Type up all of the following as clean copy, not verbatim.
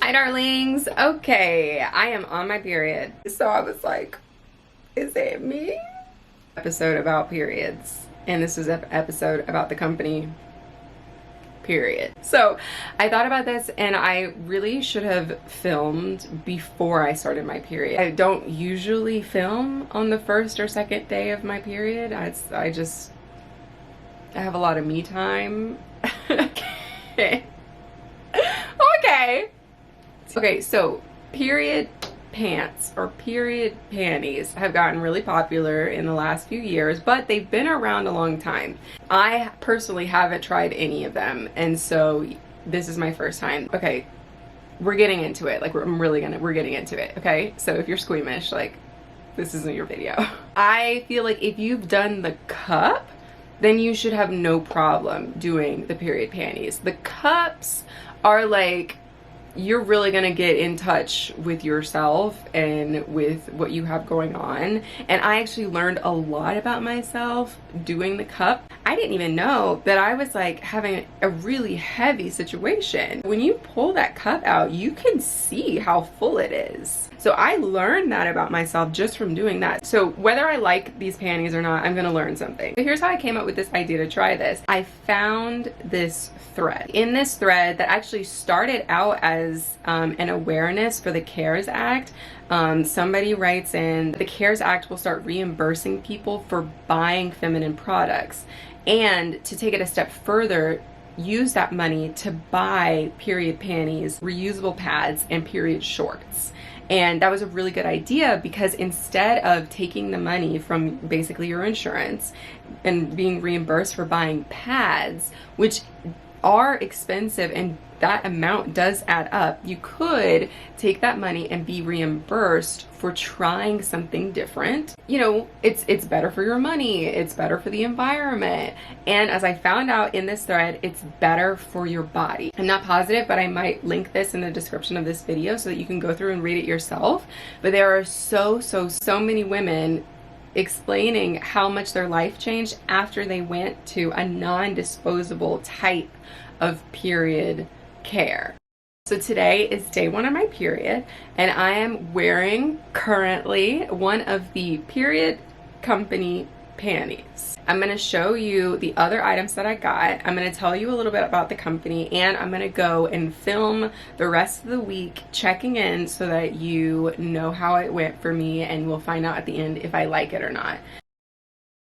Hi darlings. Okay, I am on my period. So I was like, is it me? Episode about periods. And this is an episode about the company period. So I thought about this and I really should have filmed before I started my period. I don't usually film on the first or second day of my period. I have a lot of me time. Okay. Okay, so period pants or period panties have gotten really popular in the last few years, but they've been around a long time. I personally haven't tried any of them, and so this is my first time. Okay, we're getting into it. Like, we're getting into it, okay? So if you're squeamish, like, this isn't your video. I feel like if you've done the cup, then you should have no problem doing the period panties. The cups are like, you're really gonna get in touch with yourself and with what you have going on. And I actually learned a lot about myself doing the cup. I didn't even know that I was like having a really heavy situation. When you pull that cup out, you can see how full it is. So I learned that about myself just from doing that. So whether I like these panties or not, I'm gonna learn something. So here's how I came up with this idea to try this. I found this thread. In this thread that actually started out as an awareness for the CARES Act, somebody writes in, the CARES Act will start reimbursing people for buying feminine products. And to take it a step further, use that money to buy period panties, reusable pads, and period shorts. And that was a really good idea because instead of taking the money from basically your insurance and being reimbursed for buying pads, which are expensive and that amount does add up, you could take that money and be reimbursed for trying something different. You know, it's better for your money, it's better for the environment, and as I found out in this thread, it's better for your body. I'm not positive, but I might link this in the description of this video so that you can go through and read it yourself. But there are so many women explaining how much their life changed after they went to a non-disposable type of period care. So today is day 1 of my period, and I am wearing currently one of the period company panties. I'm going to show you the other items that I got. I'm going to tell you a little bit about the company, and I'm going to go and film the rest of the week checking in so that you know how it went for me, and we'll find out at the end if I like it or not.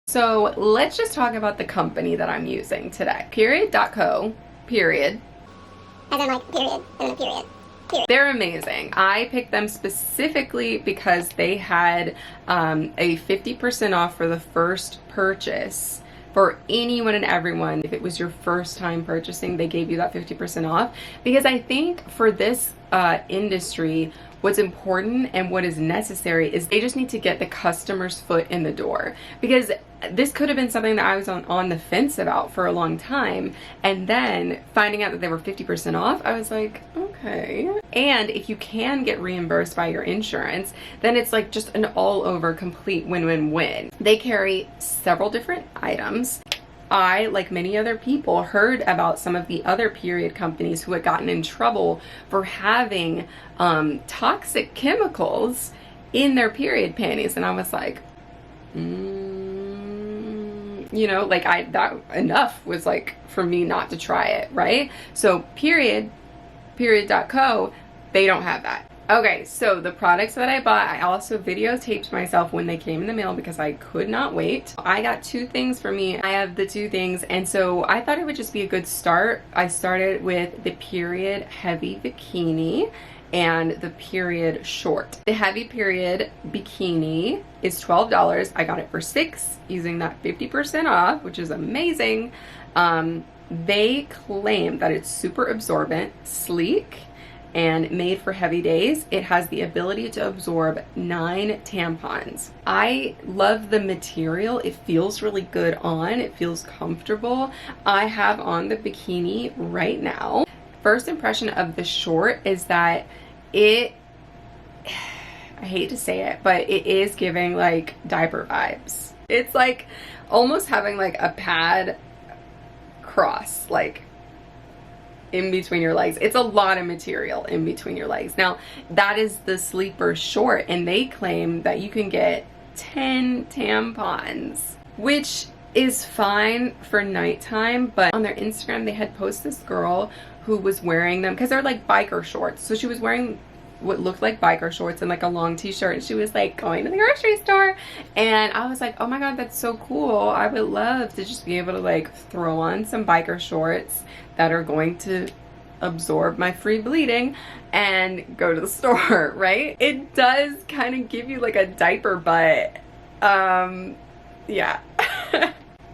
So let's just talk about the company that I'm using today. Period.co, period. As in like period, and then period. They're amazing. I picked them specifically because they had a 50% off for the first purchase for anyone and everyone. If it was your first time purchasing, they gave you that 50% off. Because I think for this industry, what's important and what is necessary is they just need to get the customer's foot in the door. Because this could have been something that I was on the fence about for a long time, and then finding out that they were 50% off, I was like, okay. And if you can get reimbursed by your insurance, then it's like just an all-over complete win-win-win. They carry several different items. I, like many other people, heard about some of the other period companies who had gotten in trouble for having toxic chemicals in their period panties, and I was like, you know, like that enough was like for me not to try it, right? So period.co, they don't have that. Okay, so the products that I bought, I also videotaped myself when they came in the mail because I could not wait. I got 2 things for me. I have the 2 things, and so I thought it would just be a good start. I started with the period heavy bikini and the period short. The heavy period bikini is $12. I got it for $6 using that 50% off, which is amazing. They claim that it's super absorbent, sleek, and made for heavy days. It has the ability to absorb 9 tampons. I love the material. It feels really good on. It feels comfortable. I have on the bikini right now. First impression of the short is that I hate to say it, but it is giving like diaper vibes. It's like almost having like a pad cross, like in between your legs. It's a lot of material in between your legs. Now, that is the sleeper short, and they claim that you can get 10 tampons, which is fine for nighttime, but on their Instagram, they had posted this girl who was wearing them because they're like biker shorts. So she was wearing what looked like biker shorts and like a long t-shirt, and she was like going to the grocery store, and I was like, oh my god, that's so cool. I would love to just be able to like throw on some biker shorts that are going to absorb my free bleeding and go to the store, right? It does kind of give you like a diaper butt. Yeah.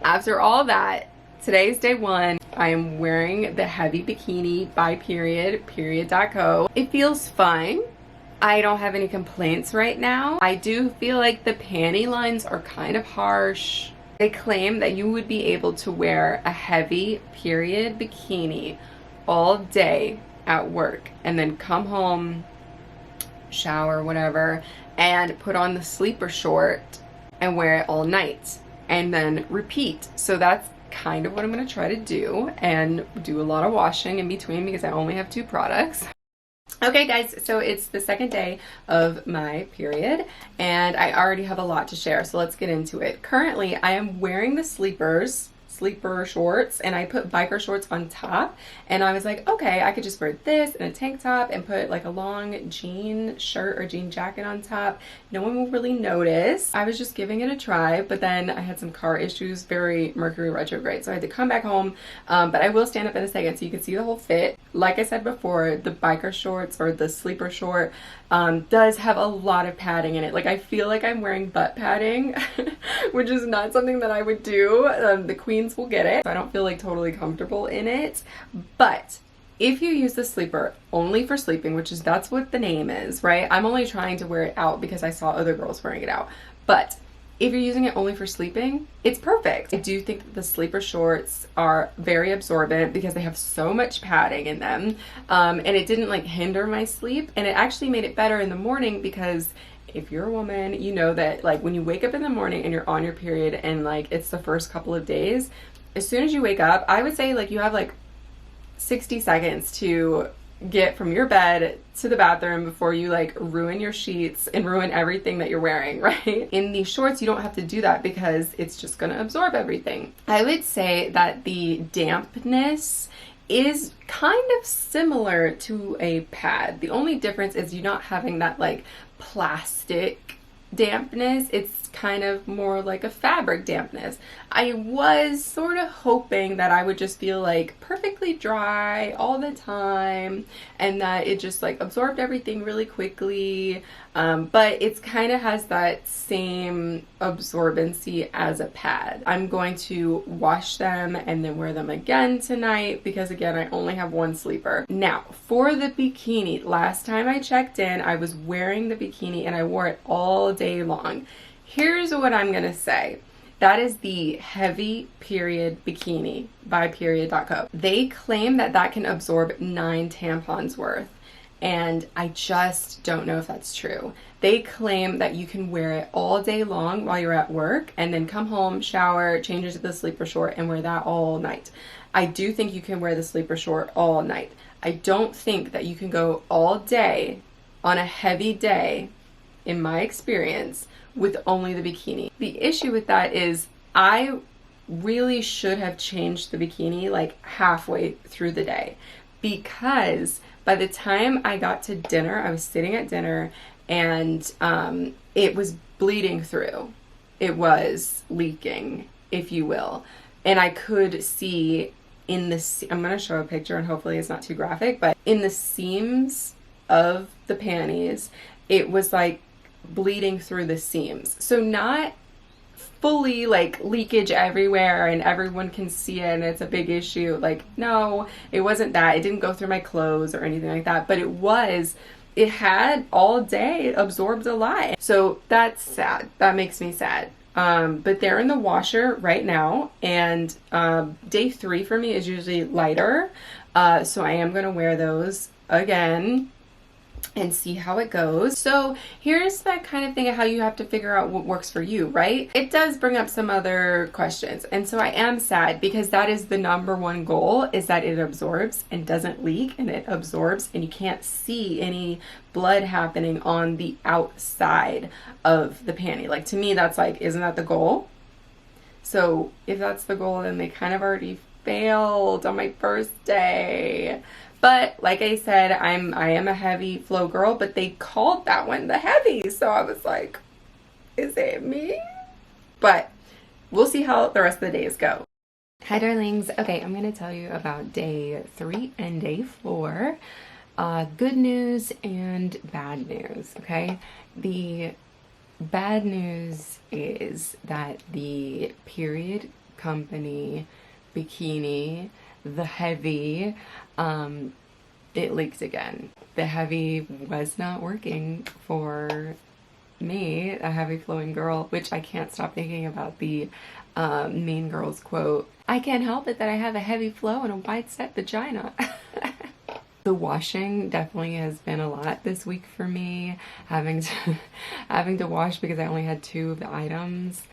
After all that, today's day one. I am wearing the heavy bikini by period.co. It feels fine. I don't have any complaints right now. I do feel like the panty lines are kind of harsh. They claim that you would be able to wear a heavy period bikini all day at work and then come home, shower, whatever, and put on the sleeper short and wear it all night and then repeat. So that's kind of what I'm going to try to do, and do a lot of washing in between because I only have 2 products. Okay guys, so it's the second day of my period and I already have a lot to share, so let's get into it. Currently I am wearing the sleeper shorts, and I put biker shorts on top, and I was like, okay, I could just wear this and a tank top and put like a long jean shirt or jean jacket on top. No one will really notice. I was just giving it a try, but then I had some car issues, very Mercury retrograde, so I had to come back home, but I will stand up in a second so you can see the whole fit. Like I said before, the biker shorts or the sleeper short does have a lot of padding in it. Like I feel like I'm wearing butt padding, which is not something that I would do. The queens will get it. So I don't feel like totally comfortable in it. But if you use the sleeper only for sleeping, that's what the name is, right? I'm only trying to wear it out because I saw other girls wearing it out. But if you're using it only for sleeping, it's perfect. I do think that the sleeper shorts are very absorbent because they have so much padding in them, and it didn't like hinder my sleep, and it actually made it better in the morning because if you're a woman, you know that like when you wake up in the morning and you're on your period and like it's the first couple of days, as soon as you wake up, I would say like you have like 60 seconds to get from your bed to the bathroom before you like ruin your sheets and ruin everything that you're wearing, right? In these shorts, you don't have to do that because it's just gonna absorb everything. I would say that the dampness is kind of similar to a pad. The only difference is you're not having that like plastic dampness. It's kind of more like a fabric dampness. I was sort of hoping that I would just feel like perfectly dry all the time and that it just like absorbed everything really quickly, but it kind of has that same absorbency as a pad. I'm going to wash them and then wear them again tonight because again I only have 1 sleeper. Now for the bikini, last time I checked in I was wearing the bikini and I wore it all day long. Here's what I'm gonna say. That is the heavy period bikini by period.co. They claim that that can absorb 9 tampons worth, and I just don't know if that's true. They claim that you can wear it all day long while you're at work and then come home, shower, change into the sleeper short and wear that all night. I do think you can wear the sleeper short all night. I don't think that you can go all day on a heavy day, in my experience, with only the bikini. The issue with that is I really should have changed the bikini like halfway through the day, because by the time I got to dinner, I was sitting at dinner and it was bleeding through. It was leaking, if you will. And I could see in the, I'm going to show a picture and hopefully it's not too graphic, but in the seams of the panties, it was like bleeding through the seams. So not fully like leakage everywhere and everyone can see it and it's a big issue. Like, no, it wasn't that. It didn't go through my clothes or anything like that, but it had all day absorbed a lot. So that's sad. That makes me sad. But they're in the washer right now, and day 3 for me is usually lighter. So I am going to wear those again. and see how it goes. So here's that kind of thing of how you have to figure out what works for you, right? It does bring up some other questions. And so I am sad because that is the number one goal, is that it absorbs and doesn't leak, and it absorbs and you can't see any blood happening on the outside of the panty. Like, to me, that's like, isn't that the goal? So if that's the goal, then they kind of already failed on my first day. But like I said, I am a heavy flow girl, but they called that one the heavy. So I was like, is it me? But we'll see how the rest of the days go. Hi darlings. Okay, I'm going to tell you about day 3 and day 4. Good news and bad news, okay? The bad news is that the period company bikini, the heavy, it leaked again. The heavy was not working for me, a heavy flowing girl, which I can't stop thinking about the Mean Girls quote. I can't help it that I have a heavy flow and a wide set vagina. The washing definitely has been a lot this week for me, having to wash because I only had 2 of the items.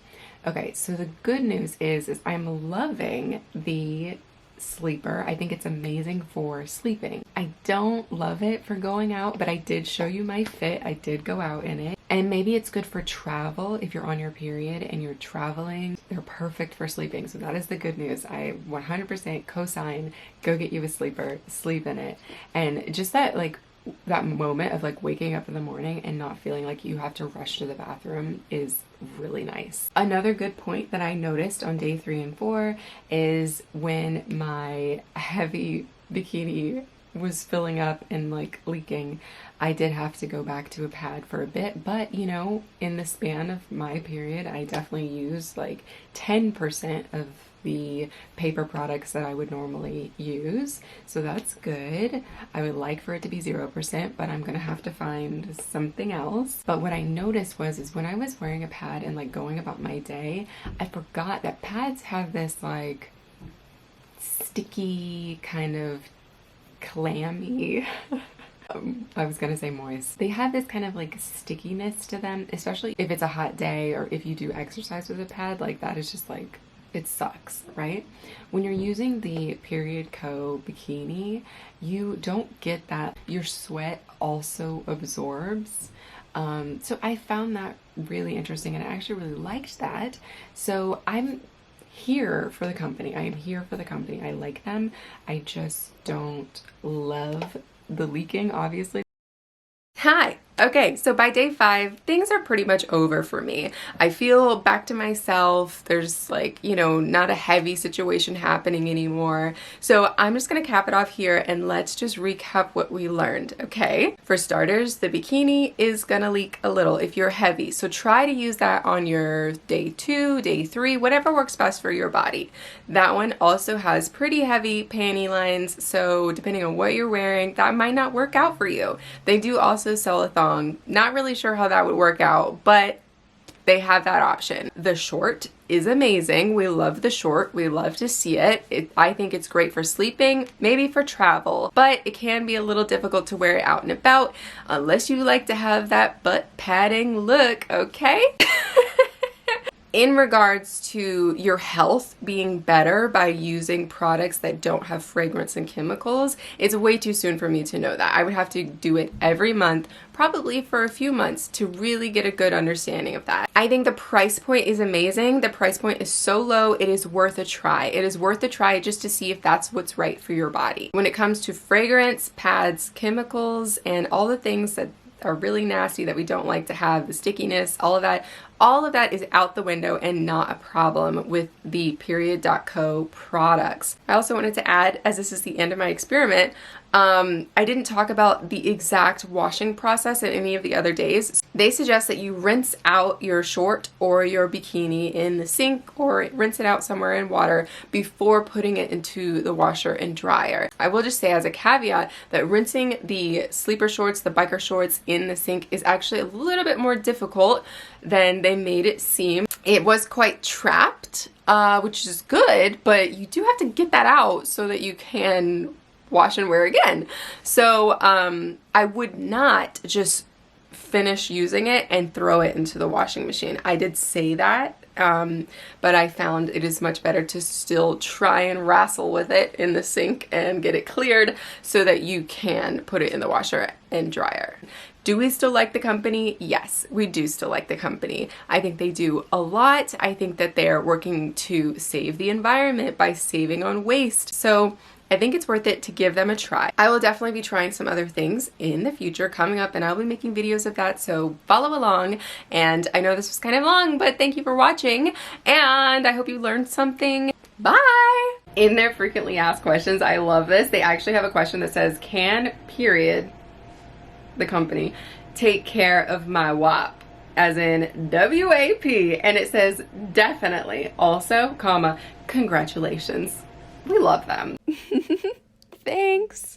Okay, so the good news is I'm loving the sleeper. I think it's amazing for sleeping. I don't love it for going out, but I did show you my fit. I did go out in it. And maybe it's good for travel. If you're on your period and you're traveling, they're perfect for sleeping. So that is the good news. I 100% co-sign, go get you a sleeper, sleep in it. And just that, like, that moment of like waking up in the morning and not feeling like you have to rush to the bathroom is really nice. Another good point that I noticed on day 3 and 4 is when my heavy bikini was filling up and like leaking, I did have to go back to a pad for a bit, but you know, in the span of my period, I definitely used like 10% of the paper products that I would normally use, so that's good. I would like for it to be 0%, but I'm gonna have to find something else. But what I noticed is when I was wearing a pad and like going about my day, I forgot that pads have this like sticky kind of clammy I was gonna say moist. They have this kind of like stickiness to them, especially if it's a hot day or if you do exercise with a pad. Like, that is just like, it sucks, right? When you're using the Period Co bikini, you don't get that. Your sweat also absorbs. So I found that really interesting and I actually really liked that. So I'm here for the company. I am here for the company. I like them. I just don't love the leaking, obviously. Hi. Okay, so by day 5, things are pretty much over for me. I feel back to myself. There's like, you know, not a heavy situation happening anymore. So I'm just gonna cap it off here and let's just recap what we learned, okay? For starters, the bikini is gonna leak a little if you're heavy. So try to use that on your day 2, day 3, whatever works best for your body. That one also has pretty heavy panty lines, so depending on what you're wearing, that might not work out for you. They do also sell a thong. Not really sure how that would work out, but they have that option. The short is amazing. We love the short. We love to see it. I think it's great for sleeping, maybe for travel, but it can be a little difficult to wear it out and about unless you like to have that butt padding look, okay? In regards to your health being better by using products that don't have fragrance and chemicals, it's way too soon for me to know that. I would have to do it every month, probably for a few months, to really get a good understanding of that. I think the price point is amazing. The price point is so low, it is worth a try. It is worth a try just to see if that's what's right for your body. When it comes to fragrance, pads, chemicals, and all the things that are really nasty that we don't like to have, the stickiness, all of that is out the window and not a problem with the period.co products. I also wanted to add, as this is the end of my experiment, I didn't talk about the exact washing process in any of the other days. They suggest that you rinse out your short or your bikini in the sink or rinse it out somewhere in water before putting it into the washer and dryer. I will just say as a caveat that rinsing the sleeper shorts, the biker shorts in the sink is actually a little bit more difficult than they made it seem. It was quite trapped, which is good, but you do have to get that out so that you can wash and wear again. So I would not just finish using it and throw it into the washing machine. I did say that, but I found it is much better to still try and wrestle with it in the sink and get it cleared so that you can put it in the washer and dryer. Do we still like the company? Yes, we do still like the company. I think they do a lot. I think that they're working to save the environment by saving on waste. So I think it's worth it to give them a try. I will definitely be trying some other things in the future coming up, and I'll be making videos of that, so follow along. And I know this was kind of long, but thank you for watching, and I hope you learned something. Bye! In their frequently asked questions, I love this. They actually have a question that says, can period, the company, take care of my WAP? As in W-A-P, and it says definitely. Also, comma, congratulations. We love them. Thanks.